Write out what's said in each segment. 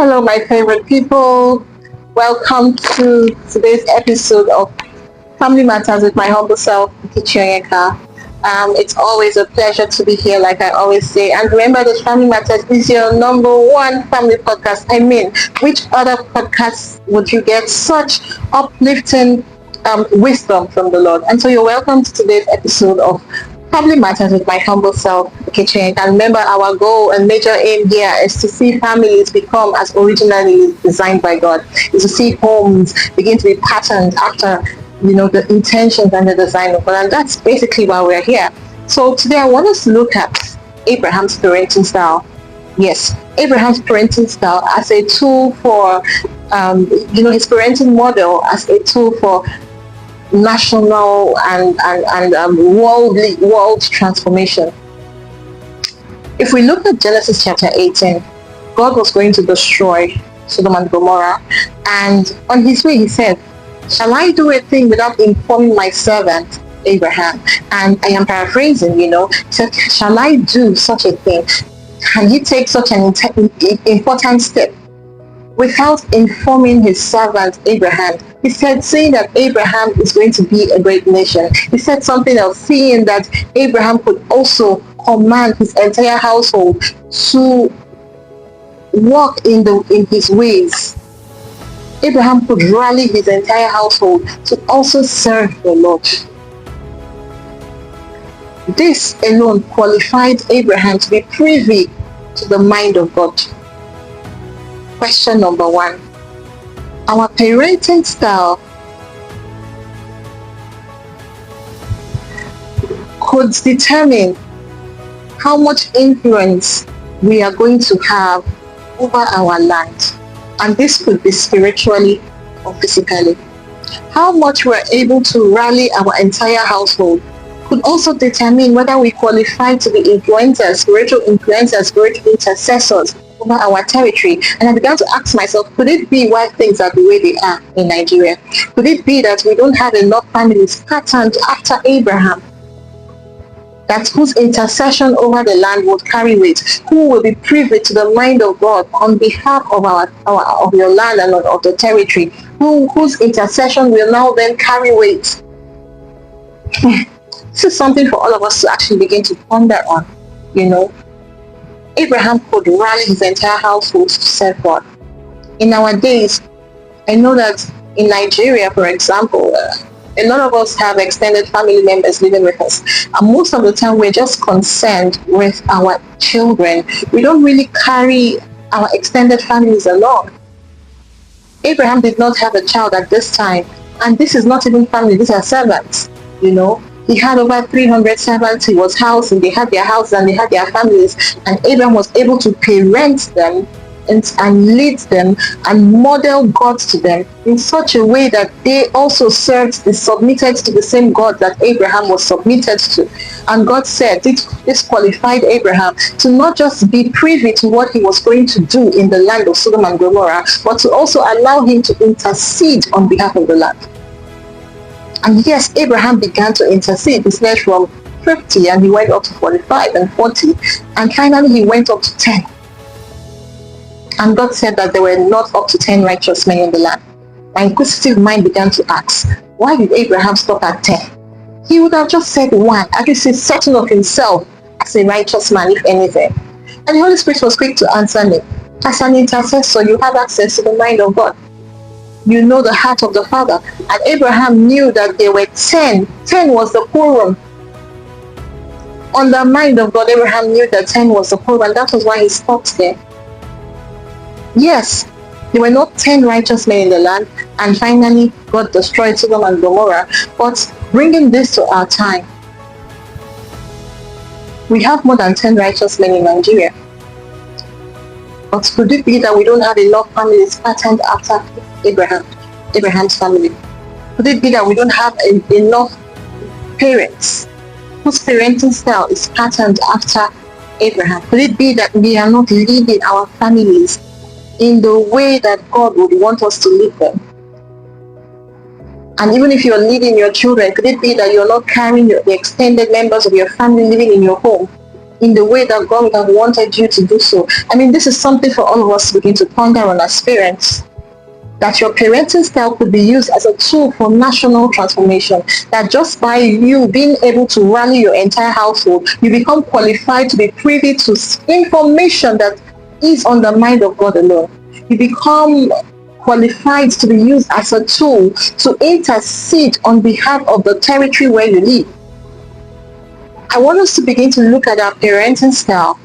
Hello, my favorite people. Welcome to today's episode of Family Matters with my humble self, Nkechi Onyeka. It's always a pleasure to be here, like I always say. And remember that Family Matters is your number one family podcast. I mean, which other podcast would you get such uplifting wisdom from the Lord? And so you're welcome to today's episode of Family Matters with my humble self, Kitchen. And remember, our goal and major aim here is to see families become as originally designed by God, is to see homes begin to be patterned after, the intentions and the design of God. And that's basically why we're here. So today I want us to look at Abraham's parenting style. Yes, Abraham's parenting style as a tool for, his parenting model as a tool for national and world transformation. If we look at Genesis chapter 18, God was going to destroy Sodom and Gomorrah, and on his way he said, "Shall I do a thing without informing my servant Abraham?" And I am paraphrasing, he said, "Shall I do such a thing? Can he take such an important step without informing his servant Abraham?" He said, saying that Abraham is going to be a great nation. He said something else, seeing that Abraham could also command his entire household to walk in his ways. Abraham could rally his entire household to also serve the Lord. This alone qualified Abraham to be privy to the mind of God. Question number one. Our parenting style could determine how much influence we are going to have over our land. And this could be spiritually or physically. How much we're able to rally our entire household could also determine whether we qualify to be influencers, spiritual intercessors over our territory. And I began to ask myself, could it be why things are the way they are in Nigeria? Could it be that we don't have enough families patterned after Abraham, that whose intercession over the land would carry weight, who will be privy to the mind of God on behalf of of your land and of the territory, whose intercession will now then carry weight? This is something for all of us to actually begin to ponder on. Abraham could rally his entire household to serve God. In our days, I know that in Nigeria, for example, a lot of us have extended family members living with us. And most of the time, we're just concerned with our children. We don't really carry our extended families along. Abraham did not have a child at this time. And this is not even family, these are servants, He had over 300 servants. He was housing. They had their houses and they had their families. And Abraham was able to parent them and lead them and model God to them in such a way that they also submitted to the same God that Abraham was submitted to. And God said this qualified Abraham to not just be privy to what he was going to do in the land of Sodom and Gomorrah, but to also allow him to intercede on behalf of the land. And yes, Abraham began to intercede. He started from 50 and he went up to 45 and 40. And finally he went up to 10. And God said that there were not up to 10 righteous men in the land. My inquisitive mind began to ask, why did Abraham stop at 10? He would have just said one, actually said certain of himself as a righteous man, if anything. And the Holy Spirit was quick to answer me. As an intercessor, you have access to the mind of God. You know the heart of the Father. And Abraham knew that there were 10. 10 was the quorum. On the mind of God, Abraham knew that 10 was the quorum, and that was why he stopped there. Yes, there were not 10 righteous men in the land, and finally God destroyed Sodom and Gomorrah. But bringing this to our time, we have more than 10 righteous men in Nigeria. But could it be that we don't have enough families patterned after Abraham's family? Could it be that we don't have enough parents whose parenting style is patterned after Abraham? Could it be that we are not leading our families in the way that God would want us to lead them? And even if you're leading your children, could it be that you're not carrying the extended members of your family living in your home? in the way that God would have wanted you to do so. I mean, this is something for all of us to begin to ponder on as parents, that your parenting style could be used as a tool for national transformation. That just by you being able to rally your entire household, you become qualified to be privy to information that is on the mind of God alone. You become qualified to be used as a tool to intercede on behalf of the territory where you live. I want us to begin to look at our parenting style.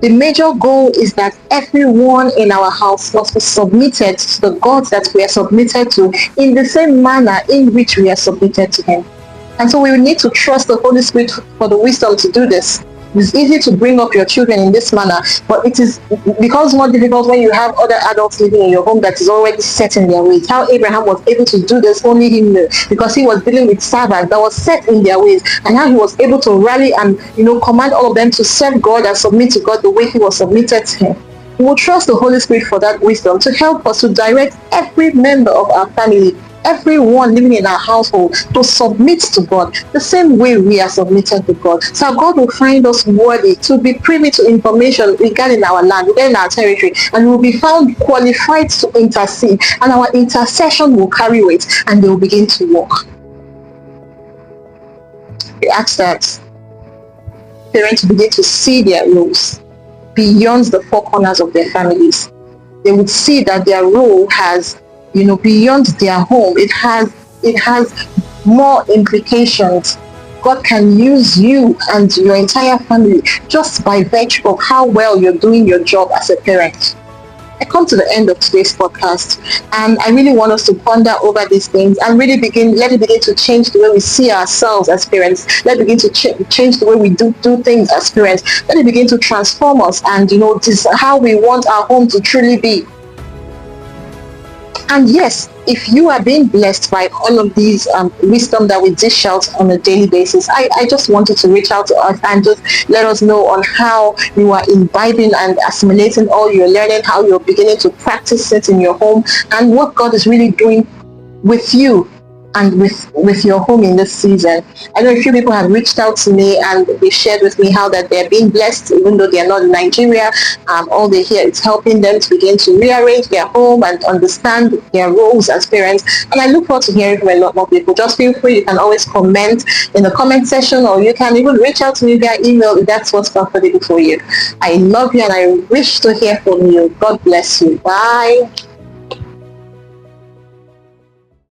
The major goal is that everyone in our house must be submitted to the God that we are submitted to in the same manner in which we are submitted to Him. And so we need to trust the Holy Spirit for the wisdom to do this. It's easy to bring up your children in this manner, but it is becomes more difficult when you have other adults living in your home that is already set in their ways. How Abraham was able to do this, only him knew, because he was dealing with servants that was set in their ways, and how he was able to rally and command all of them to serve God and submit to God the way he was submitted to Him. We will trust the Holy Spirit for that wisdom to help us to direct every member of our family, everyone living in our household, to submit to God the same way we are submitted to God. So God will find us worthy to be privy to information regarding our land, regarding our territory, and will be found qualified to intercede, and our intercession will carry weight, and they will begin to walk. We ask that parents begin to see their roles beyond the four corners of their families. They would see that their role has, beyond their home, it has more implications. God can use you and your entire family just by virtue of how well you're doing your job as a parent. I come to the end of today's podcast, and I really want us to ponder over these things and really let it begin to change the way we see ourselves as parents. Let it begin to change the way we do things as parents. Let it begin to transform us, and this is how we want our home to truly be. And yes, if you are being blessed by all of these wisdom that we dish out on a daily basis, I just wanted to reach out to us and just let us know on how you are imbibing and assimilating all you're learning, how you're beginning to practice it in your home, and what God is really doing with you and with your home in this season. I know a few people have reached out to me and they shared with me how that they're being blessed even though they're not in Nigeria. All they hear is helping them to begin to rearrange their home and understand their roles as parents. And I look forward to hearing from a lot more people. Just feel free, you can always comment in the comment section, or you can even reach out to me via email if that's what's comfortable for you. I love you and I wish to hear from you. God bless you. Bye.